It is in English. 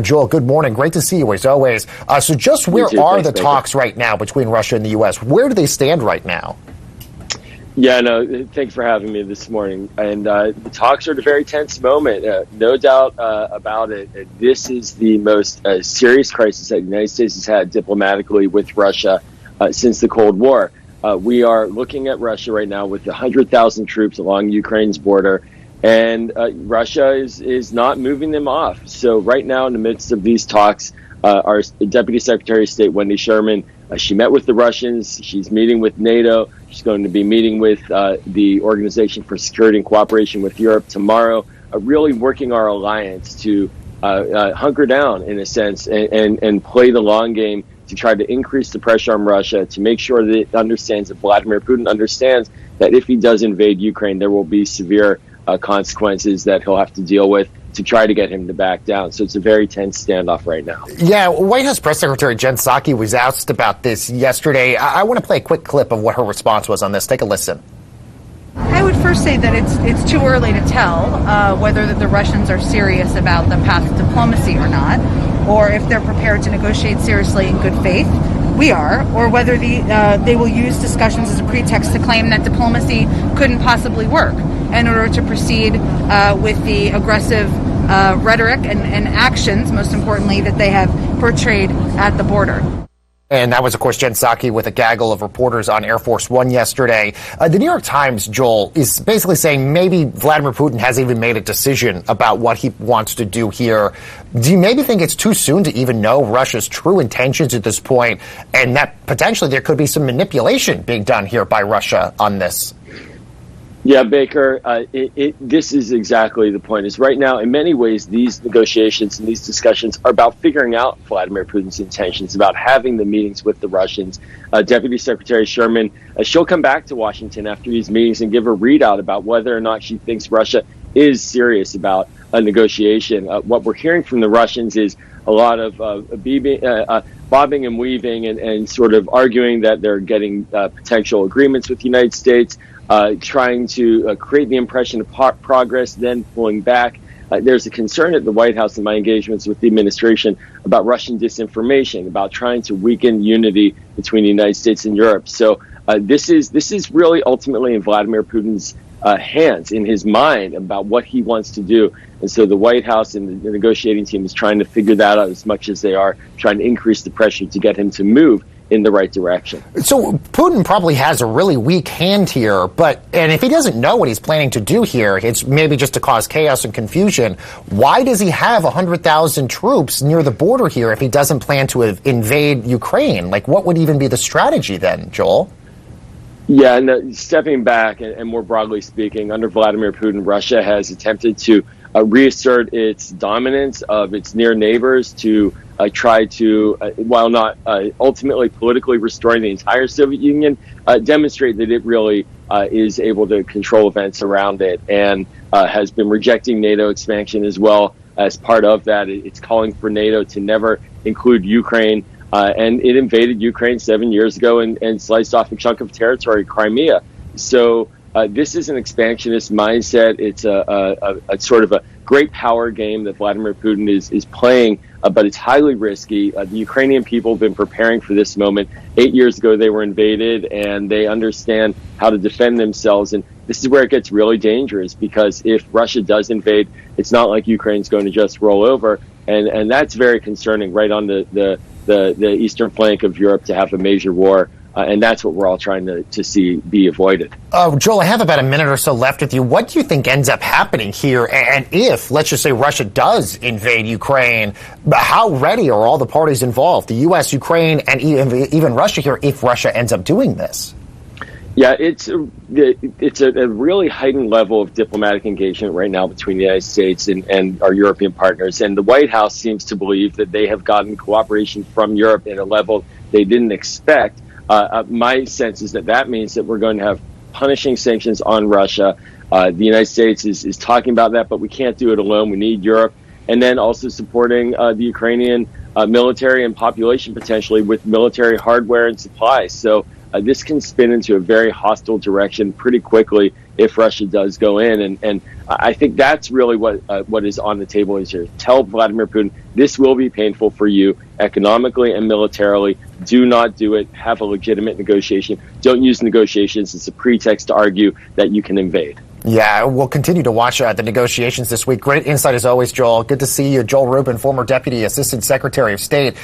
Joel, good morning. Great to see you as always. So just where are the talks right now between Russia and the U.S.? Where do they stand right now? Yeah, no, thanks for having me this morning. And the talks are at a very tense moment. No doubt about it. This is the most serious crisis that the United States has had diplomatically with Russia since the Cold War. We are looking at Russia right now with 100,000 troops along Ukraine's border. And Russia is not moving them off. So right now, in the midst of these talks, our Deputy Secretary of State, Wendy Sherman, she met with the Russians. She's meeting with NATO. She's going to be meeting with the Organization for Security and Cooperation with Europe tomorrow, really working our alliance to hunker down, in a sense, and play the long game to try to increase the pressure on Russia, to make sure that it understands, that Vladimir Putin understands that if he does invade Ukraine, there will be severe consequences that he'll have to deal with to try to get him to back down. So it's a very tense standoff right now. Yeah, White House Press Secretary Jen Psaki was asked about this yesterday. I want to play a quick clip of what her response was on this. Take a listen. I would first say that it's too early to tell whether the Russians are serious about the path to diplomacy or not, or if they're prepared to negotiate seriously in good faith. We are, or whether they will use discussions as a pretext to claim that diplomacy couldn't possibly work in order to proceed with the aggressive rhetoric and actions, most importantly, that they have portrayed at the border. And that was, of course, Jen Psaki with a gaggle of reporters on Air Force One yesterday. The New York Times, Joel, is basically saying maybe Vladimir Putin hasn't even made a decision about what he wants to do here. Do you maybe think it's too soon to even know Russia's true intentions at this point, and that potentially there could be some manipulation being done here by Russia on this? Yeah, Baker, this is exactly the point. Is right now, in many ways, these negotiations and these discussions are about figuring out Vladimir Putin's intentions, about having the meetings with the Russians. Deputy Secretary Sherman, she'll come back to Washington after these meetings and give a readout about whether or not she thinks Russia is serious about a negotiation. What we're hearing from the Russians is a lot of bobbing and weaving and sort of arguing that they're getting potential agreements with the United States, trying to create the impression of progress, then pulling back. There's a concern at the White House in my engagements with the administration about Russian disinformation, about trying to weaken unity between the United States and Europe. So this is really ultimately in Vladimir Putin's hands, in his mind, about what he wants to do. And so the White House and the negotiating team is trying to figure that out as much as they are trying to increase the pressure to get him to move in the right direction. So Putin probably has a really weak hand here, and if he doesn't know what he's planning to do here, it's maybe just to cause chaos and confusion. Why does he have 100,000 troops near the border here if he doesn't plan to invade Ukraine? Like, what would even be the strategy then, Joel? Yeah, and stepping back and more broadly speaking, under Vladimir Putin, Russia has attempted to reassert its dominance of its near neighbors, to try to, while not ultimately politically restoring the entire Soviet Union, demonstrate that it really is able to control events around it, and has been rejecting NATO expansion as well. As part of that, it's calling for NATO to never include Ukraine, and it invaded Ukraine 7 years ago and sliced off a chunk of territory, Crimea. So this is an expansionist mindset. It's a sort of a great power game that Vladimir Putin is playing, but it's highly risky. The Ukrainian people have been preparing for this moment. 8 years ago, they were invaded, and they understand how to defend themselves. And this is where it gets really dangerous, because if Russia does invade, it's not like Ukraine's going to just roll over. And that's very concerning, right on the eastern flank of Europe, to have a major war. And that's what we're all trying to see be avoided. Joel, I have about a minute or so left with you. What do you think ends up happening here? And if, let's just say, Russia does invade Ukraine, how ready are all the parties involved, the U.S., Ukraine, and even Russia here, if Russia ends up doing this? Yeah, it's a really heightened level of diplomatic engagement right now between the United States and our European partners. And the White House seems to believe that they have gotten cooperation from Europe at a level they didn't expect. My sense is that means that we're going to have punishing sanctions on Russia. The United States is talking about that, but we can't do it alone. We need Europe. And then also supporting the Ukrainian military and population potentially with military hardware and supplies. So this can spin into a very hostile direction pretty quickly if Russia does go in. And I think that's really what is on the table is here. Tell Vladimir Putin, this will be painful for you economically and militarily. Do not do it. Have a legitimate negotiation. Don't use negotiations as a pretext to argue that you can invade. Yeah, we'll continue to watch the negotiations this week. Great insight as always, Joel. Good to see you. Joel Rubin, former Deputy Assistant Secretary of State.